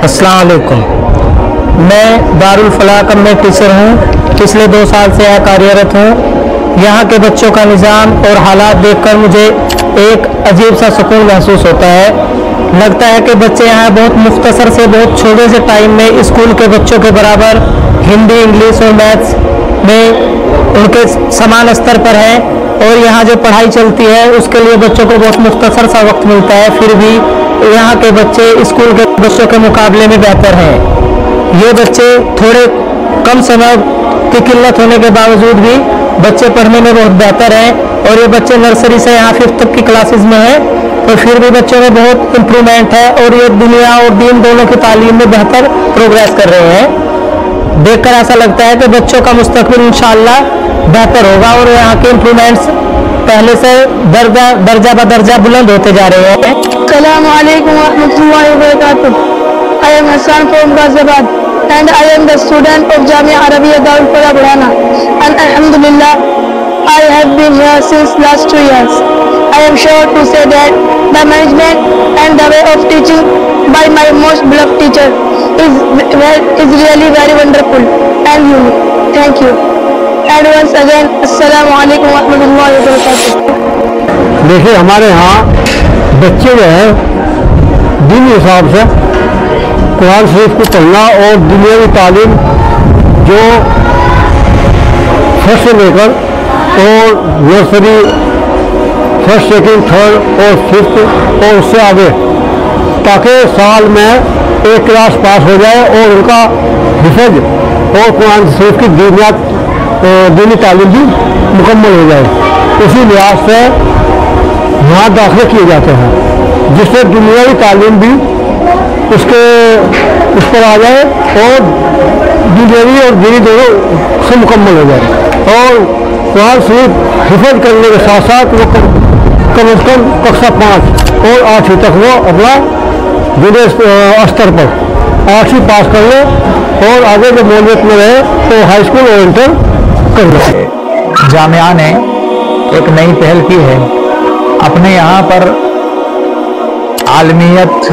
अस्सलाम वालेकुम। मैं दारुल फलाह का मैं टीचर हूँ। पिछले 2 साल से यहाँ कार्यरत हूँ। यहाँ के बच्चों का निज़ाम और हालात देखकर मुझे एक अजीब सा सुकून महसूस होता है। लगता है कि बच्चे यहाँ बहुत मुख्तसर से बहुत छोटे से टाइम में स्कूल के बच्चों के बराबर हिंदी, इंग्लिश और मैथ्स में उनके समान स्तर पर है, और यहाँ जो पढ़ाई चलती है उसके लिए बच्चों को बहुत मुख्तसर सा वक्त मिलता है। फिर भी यहाँ के बच्चे स्कूल के बच्चों के मुकाबले में बेहतर हैं। ये बच्चे थोड़े कम समय की किल्लत होने के बावजूद भी बच्चे पढ़ने में बहुत बेहतर हैं, और ये बच्चे नर्सरी से यहाँ 5th तक की क्लासेस में हैं, तो फिर भी बच्चों में बहुत इम्प्रूवमेंट है, और ये दुनिया और दीन दोनों की तालीम में बेहतर प्रोग्रेस कर रहे हैं। देखकर ऐसा लगता है कि बच्चों का मुस्तकबिल इंशाअल्लाह बेहतर होगा, और यहाँ के इम्प्रूवमेंट्स पहले से दर्जा बदर्जा बुलंद होते जा रहे हैं। Assalamu alaikum wa rahmatullahi wa barakatuh. I am Hassan from Ghaziabad and I am the student of Jamia Arabiya Darul Falah Burhana, and alhamdulillah I have been here since last 2 years. I am sure to say that the management and the way of teaching by my most beloved teacher is really very wonderful and unique. Thank you. And once again, Assalamu alaikum wa rahmatullahi wa barakatuh. देखिए, हमारे यहाँ बच्चे जो है दीनी हिसाब से कुरान शरीफ को पढ़ना और दुनियावी तालीम जो फर्स्ट से लेकर और नर्सरी 1st, 2nd, 3rd और 5th और उससे आगे, ताकि साल में एक क्लास पास हो जाए और उनका हिफज और कुरान शरीफ की दीनी तालीम भी मुकम्मल हो जाए। इसी लिहाज से यहाँ दाखिले किए जाते हैं, जिससे दुनियावी तालीम भी उस पर आ जाए और दुनियावी और दीनी दोनों से मुकम्मल हो जाए। और कुरान शरीफ हिफज करने के साथ साथ वो कम अज़ कम कक्षा 5 और 8वीं तक वो अपना जिले स्तर पर 8वीं पास कर ले, और आगे जब मौलियत में रहे तो हाई स्कूल और इंटर कर ले। जामिया ने एक नई पहल की है। अपने यहाँ पर आलमियत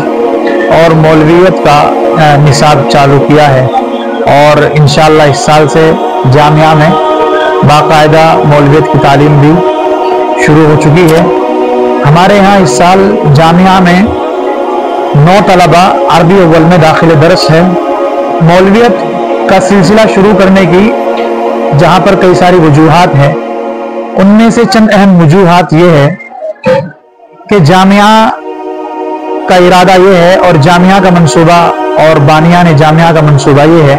और मौलवियत का निसाब चालू किया है, और इंशाअल्लाह इस साल से जामिया में बाकायदा मौलवियत की तालीम भी शुरू हो चुकी है। हमारे यहाँ इस साल जामिया में 9 तलबा अरबी अव्वल में दाखिल दर्स है। मौलवियत का सिलसिला शुरू करने की जहाँ पर कई सारी वजूहात हैं, उनमें से चंद अहम वजूहात ये है कि जामिया का इरादा ये है और जामिया का मंसूबा और बानिया ने जामिया का मंसूबा ये है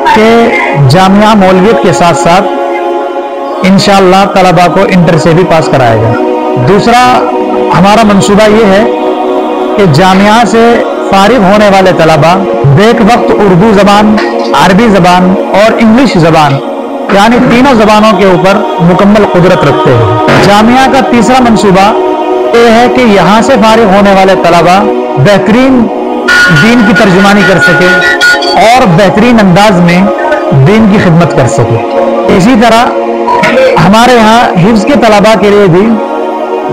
कि जामिया मौलवियत के साथ साथ इंशाअल्लाह तलबा को इंटर से भी पास कराएगा। दूसरा हमारा मंसूबा ये है कि जामिया से फारिग होने वाले तलबा बेक वक्त उर्दू ज़बान, अरबी ज़बान और इंग्लिश ज़बान यानी तीनों ज़बानों के ऊपर मुकम्मल कुदरत रखते हैं। जामिया का तीसरा मंसूबा ये है कि यहाँ से फारिग होने वाले तलबा बेहतरीन दीन की तर्जुमानी कर सके और बेहतरीन अंदाज में दीन की खिदमत कर सके। इसी तरह हमारे यहाँ हिफ्ज़ के तलबा के लिए भी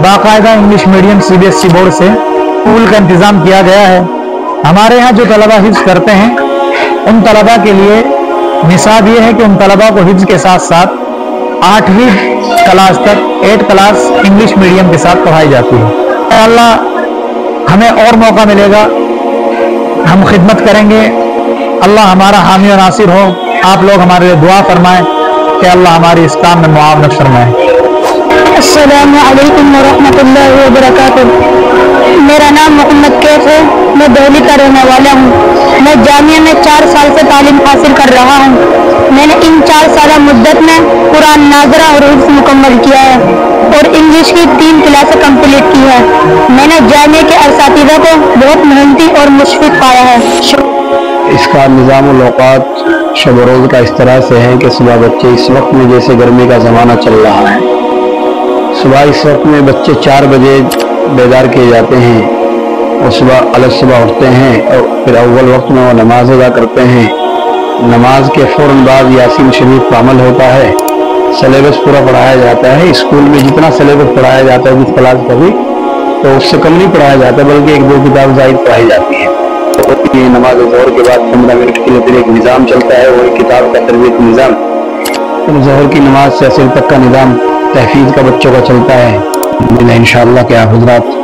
बाकायदा इंग्लिश मीडियम CBSE बोर्ड से स्कूल का इंतज़ाम किया गया है। हमारे यहाँ जो तलबा हिफ्ज़ करते हैं उन तलबा के लिए निसाब ये है कि उन तलबा को हिफ्ज़ के साथ साथ 8वीं क्लास तक 8 क्लास इंग्लिश मीडियम के साथ पढ़ाई जाती है। अल्लाह हमें और मौका मिलेगा, हम खिदमत करेंगे। अल्लाह हमारा हामी और नासिर हो। आप लोग हमारे लिए दुआ फरमाएं कि अल्लाह हमारी इस काम में मुआवनत फरमाए। अस्सलामु अलैकुम व रहमतुल्लाहि व बरकातुहू। मेरा नाम मोहम्मद कैफ है। मैं दिल्ली का रहने वाला हूँ। मैं जामिया में 4 साल से तालीम हासिल कर रहा हूँ। मैंने इन 4 साल मुद्दत में कुरान नाज़रा और हिफ्ज़ मुकम्मल किया है और इंग्लिश की 3 क्लासें कंप्लीट की है। मैंने जामिया के असातिज़ा को बहुत मेहनती और मुशफ़िक़ पाया है। इसका निज़ामुल औक़ात शब रोज़ का इस तरह से है कि सुबह बच्चे इस वक्त में जैसे गर्मी का ज़माना चल रहा है, सुबह इस वक्त में बच्चे 4 बजे बेदार किए जाते हैं और सुबह उठते हैं और फिर अव्वल वक्त में वो नमाज अदा करते हैं। नमाज के फ़ौरन बाद यासीन शरीफ का अमल होता है। सिलेबस पूरा पढ़ाया जाता है। स्कूल में जितना सिलेबस पढ़ाया जाता है जिस क्लास का भी, तो उससे कम नहीं पढ़ाया जाता, बल्कि 1-2 किताब ज़ायद पढ़ाई जाती है। یہ نماز ظہر کے بعد 15 منٹ کے لیے پھر ایک نظام چلتا ہے، وہ ایک کتاب کا تربیتی نظام. ظہر کی نماز سے عصر تک کا نظام تحفیظ کا بچوں کا چلتا ہے. انشاءاللہ کہ آپ حضرات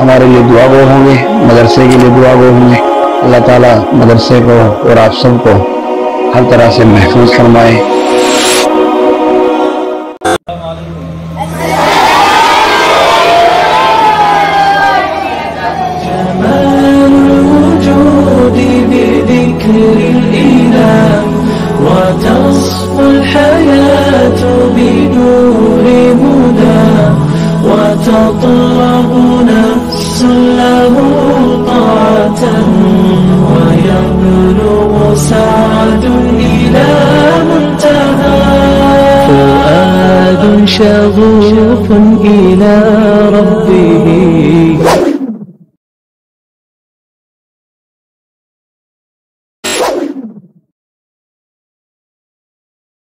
ہمارے لیے دعا گو ہوں گے، مدرسے کے لیے دعا گو ہوں گے. اللہ تعالیٰ مدرسے کو اور آپ سب کو ہر طرح سے محفوظ فرمائے. وتصفو الحياة بنور هدى وتطلب نفس له طاعة ويبلغ سعد إلى منتهى فؤاد شغوف إلى رب